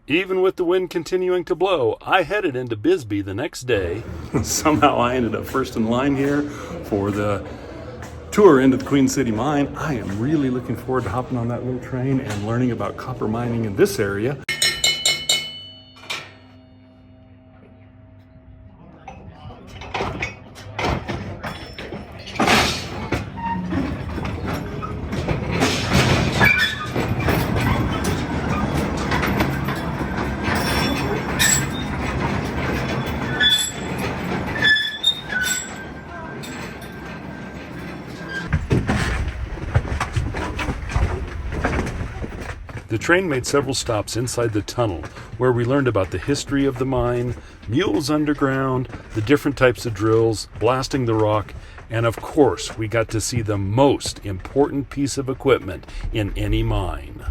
Even with the wind continuing to blow, I headed into Bisbee the next day. Somehow I ended up first in line here for the tour into the Queen City mine. I am really looking forward to hopping on that little train and learning about copper mining in this area. The train made several stops inside the tunnel where we learned about the history of the mine, mules underground, the different types of drills, blasting the rock, and of course we got to see the most important piece of equipment in any mine.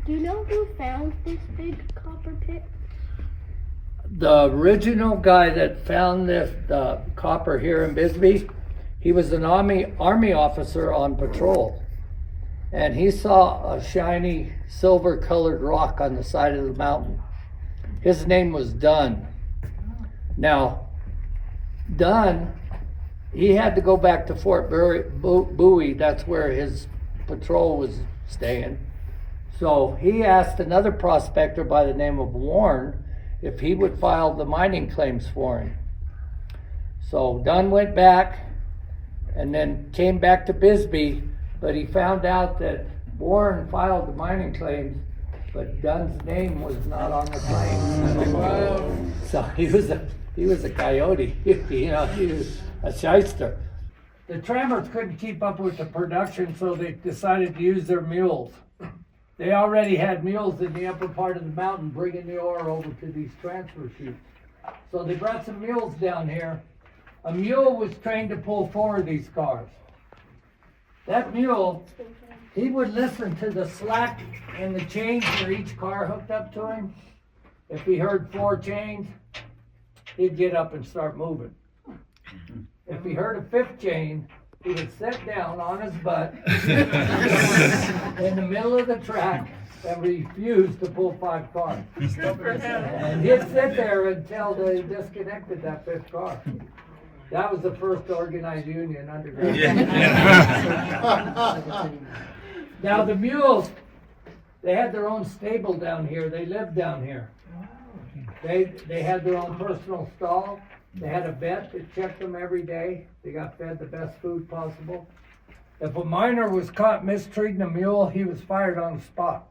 Do you know who found this big copper pit? The original guy that found this copper here in Bisbee, he was an army officer on patrol. And he saw a shiny silver colored rock on the side of the mountain. His name was Dunn. Now, Dunn, he had to go back to Fort Bowie. That's where his patrol was staying. So he asked another prospector by the name of Warren if he would file the mining claims for him. So Dunn went back and then came back to Bisbee, but he found out that Warren filed the mining claims, but Dunn's name was not on the claims. So he was a coyote, you know, he was a shyster. The trammers couldn't keep up with the production, so they decided to use their mules. They already had mules in the upper part of the mountain bringing the ore over to these transfer chutes. So they brought some mules down here. A mule was trained to pull 4 of these cars. That mule, he would listen to the slack and the chains for each car hooked up to him. If he heard 4 chains, he'd get up and start moving. If he heard a 5th chain, he would sit down on his butt in the middle of the track and refuse to pull 5 cars. And he'd sit there until they disconnected that 5th car. That was the first organized union underground. Now the mules, they had their own stable down here. They lived down here. They had their own personal stall. They had a vet that checked them every day. They got fed the best food possible. If a miner was caught mistreating a mule, he was fired on the spot.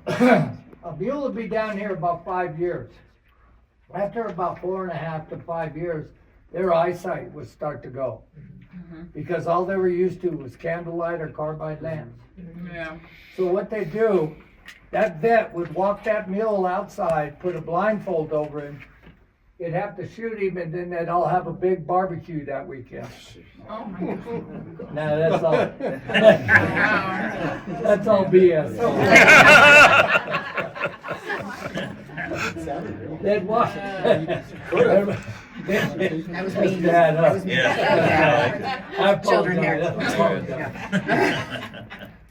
A mule would be down here about 5 years. After about 4.5 to 5 years, their eyesight would start to go. Because all they were used to was candlelight or carbide lamps. So what they do, that vet would walk that mule outside, put a blindfold over him. You'd have to shoot him, and then they'd all have a big barbecue that weekend. Oh my God. No, that's all. That's all BS. They'd walk. That was me. Dad, That was me. I Children apologize.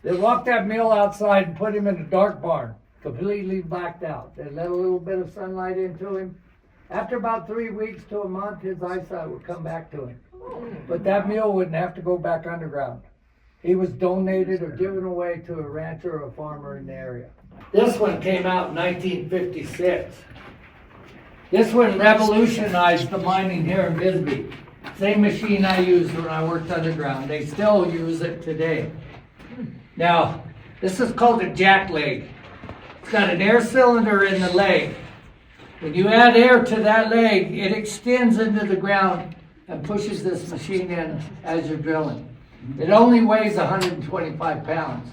They walked that mule outside and put him in a dark barn, completely blacked out. They let a little bit of sunlight into him. After about 3 weeks to a month, his eyesight would come back to him. But that mule wouldn't have to go back underground. He was donated or given away to a rancher or a farmer in the area. This one came out in 1956. This one revolutionized the mining here in Bisbee. Same machine I used when I worked underground. They still use it today. Now, this is called a jack leg. It's got an air cylinder in the leg. When you add air to that leg, it extends into the ground and pushes this machine in as you're drilling. It only weighs 125 pounds.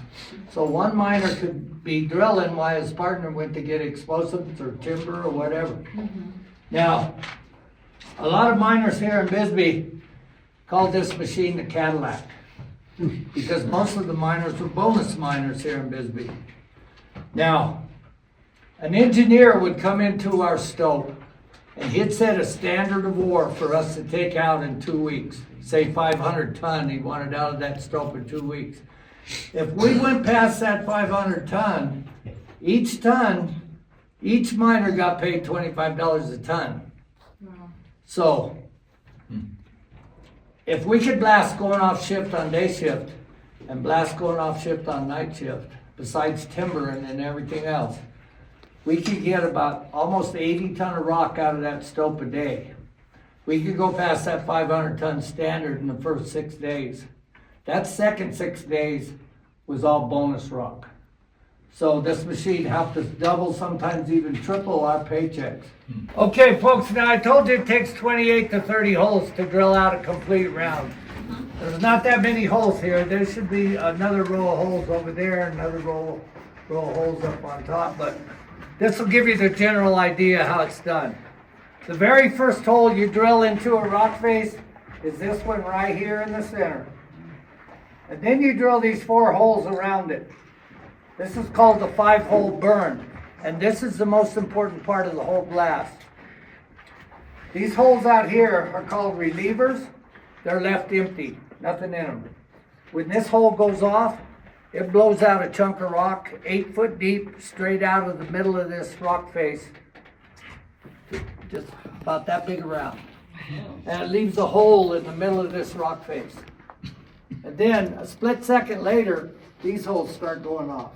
So one miner could be drilling while his partner went to get explosives or timber or whatever. Now, a lot of miners here in Bisbee called this machine the Cadillac because most of the miners were bonus miners here in Bisbee. Now, an engineer would come into our stope And he'd set a standard of ore for us to take out in 2 weeks. Say 500 ton, he wanted out of that stope in 2 weeks. If we went past that 500 ton, each miner got paid $25 a ton. So, if we could blast going off shift on day shift and blast going off shift on night shift, besides timbering and everything else, we could get about almost 80 ton of rock out of that stope a day. We could go past that 500 ton standard in the first 6 days. That second 6 days was all bonus rock. So this machine helped us double, sometimes even triple our paychecks. Okay, folks, now I told you it takes 28 to 30 holes to drill out a complete round. There's not that many holes here. There should be another row of holes over there, another row of holes up on top, but this will give you the general idea how it's done. The very first hole you drill into a rock face is this one right here in the center. And then you drill these 4 holes around it. This is called the 5-hole burn. And this is the most important part of the whole blast. These holes out here are called relievers. They're left empty, nothing in them. When this hole goes off, it blows out a chunk of rock 8 foot deep straight out of the middle of this rock face. Just about that big around. And it leaves a hole in the middle of this rock face. And then a split second later, these holes start going off.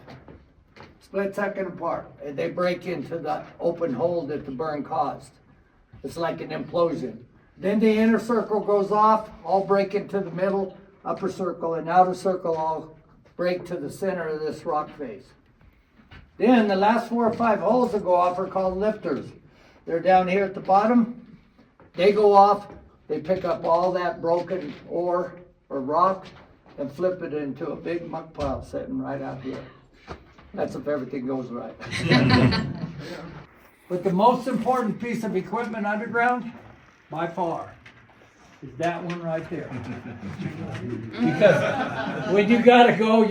Split second apart. And they break into the open hole that the burn caused. It's like an implosion. Then the inner circle goes off, all break into the middle, upper circle, and outer circle all break to the center of this rock face. Then the last 4 or 5 holes that go off are called lifters. They're down here at the bottom. They go off, they pick up all that broken ore or rock and flip it into a big muck pile sitting right out here. That's if everything goes right. But the most important piece of equipment underground, by far, is that one right there. Because when you gotta go,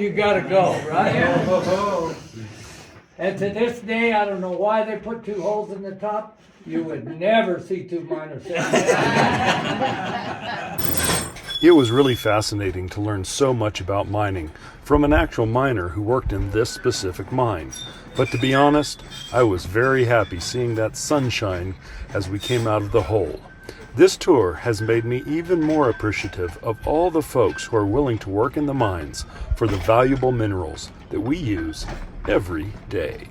right? And to this day, I don't know why they put 2 holes in the top. You would never see 2 miners. It was really fascinating to learn so much about mining from an actual miner who worked in this specific mine. But to be honest, I was very happy seeing that sunshine as we came out of the hole. This tour has made me even more appreciative of all the folks who are willing to work in the mines for the valuable minerals that we use every day.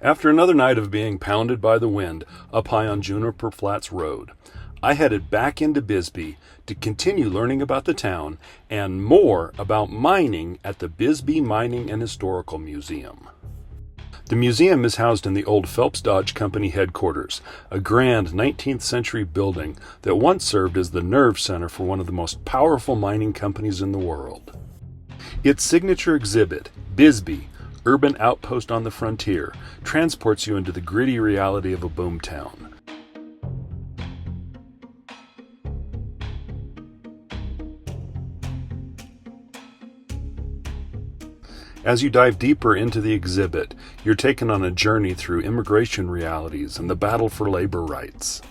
After another night of being pounded by the wind up high on Juniper Flats Road, I headed back into Bisbee to continue learning about the town and more about mining at the Bisbee Mining and Historical Museum. The museum is housed in the old Phelps Dodge Company headquarters, a grand 19th century building that once served as the nerve center for one of the most powerful mining companies in the world. Its signature exhibit, Bisbee, Urban Outpost on the Frontier, transports you into the gritty reality of a boomtown. As you dive deeper into the exhibit, you're taken on a journey through immigration realities and the battle for labor rights.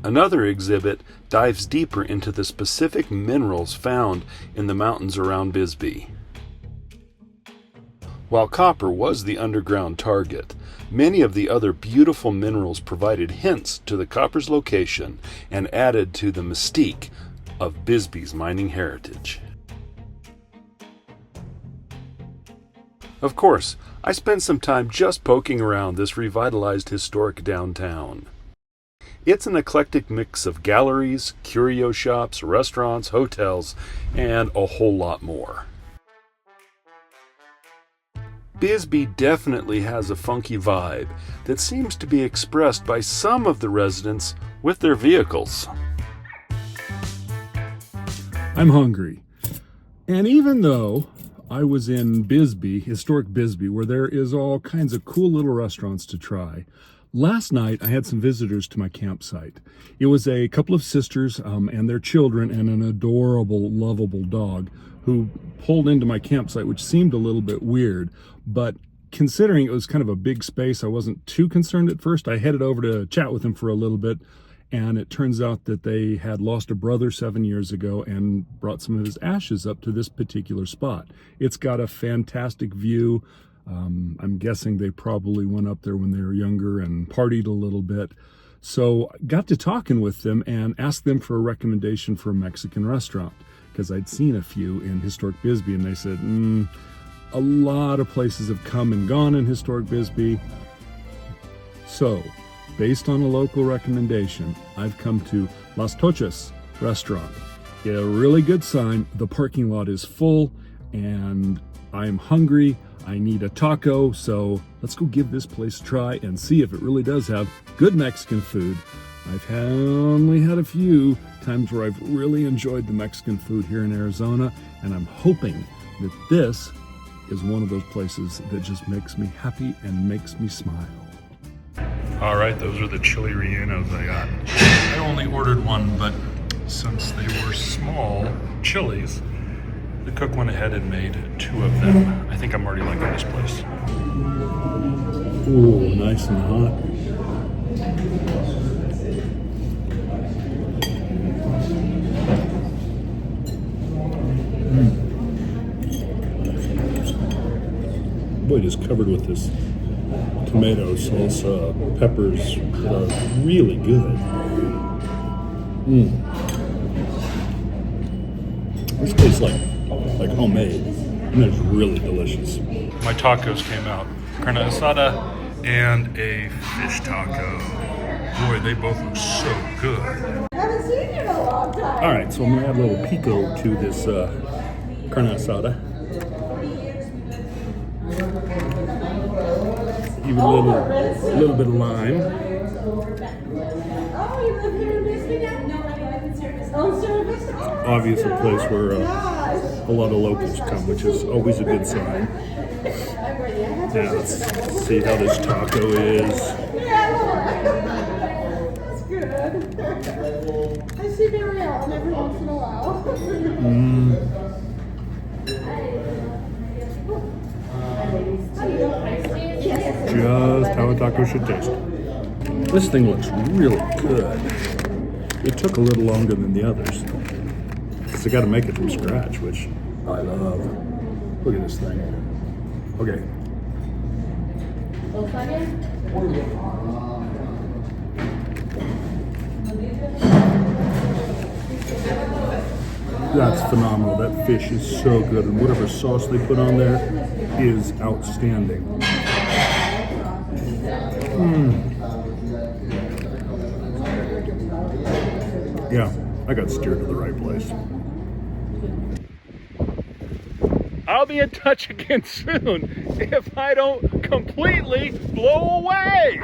Another exhibit dives deeper into the specific minerals found in the mountains around Bisbee. While copper was the underground target, many of the other beautiful minerals provided hints to the copper's location and added to the mystique of Bisbee's mining heritage. Of course, I spent some time just poking around this revitalized historic downtown. It's an eclectic mix of galleries, curio shops, restaurants, hotels, and a whole lot more. Bisbee definitely has a funky vibe that seems to be expressed by some of the residents with their vehicles. I'm hungry. And even though I was in Bisbee, historic Bisbee, where there is all kinds of cool little restaurants to try, last night I had some visitors to my campsite. It was a couple of sisters and their children and an adorable, lovable dog who pulled into my campsite, which seemed a little bit weird, but considering it was kind of a big space, I wasn't too concerned at first. I headed over to chat with him for a little bit, and it turns out that they had lost a brother 7 years ago and brought some of his ashes up to this particular spot. It's got a fantastic view. I'm guessing they probably went up there when they were younger and partied a little bit. So got to talking with them and asked them for a recommendation for a Mexican restaurant, because I'd seen a few in historic Bisbee, and they said, a lot of places have come and gone in historic Bisbee. So, based on a local recommendation, I've come to Las Tochas restaurant. A really good sign. The parking lot is full and I'm hungry. I need a taco, so let's go give this place a try and see if it really does have good Mexican food. I've only had a few times where I've really enjoyed the Mexican food here in Arizona, and I'm hoping that this is one of those places that just makes me happy and makes me smile. All right, those are the chili rellenos I got. I only ordered one, but since they were small chilies, the cook went ahead and made 2 of them. I think I'm already liking this place. Ooh, nice and hot. Boy, it is covered with this tomato salsa, peppers that are really good. This tastes like homemade, and it's really delicious. My tacos came out. Carne asada and a fish taco. Boy, they both look so good. I haven't seen you in a long time. All right, so I'm gonna add a little pico to this carne asada. Even a little bit of lime. Oh, you live here in Bisbee now? No, I live in Service. Oh, Service? Oh, Obvious a place where gosh. a lot of locals come, which is always a good sign. I'm ready. I have Now let's see how this taco is. Yeah, that's good. I see Mary Ellen every once in a while. Just how a taco should taste. This thing looks really good. It took a little longer than the others, because I got to make it from scratch, which I love. Look at this thing. Okay. That's phenomenal. That fish is so good, and whatever sauce they put on there is outstanding. Yeah, I got steered to the right place. I'll be in touch again soon if I don't completely blow away.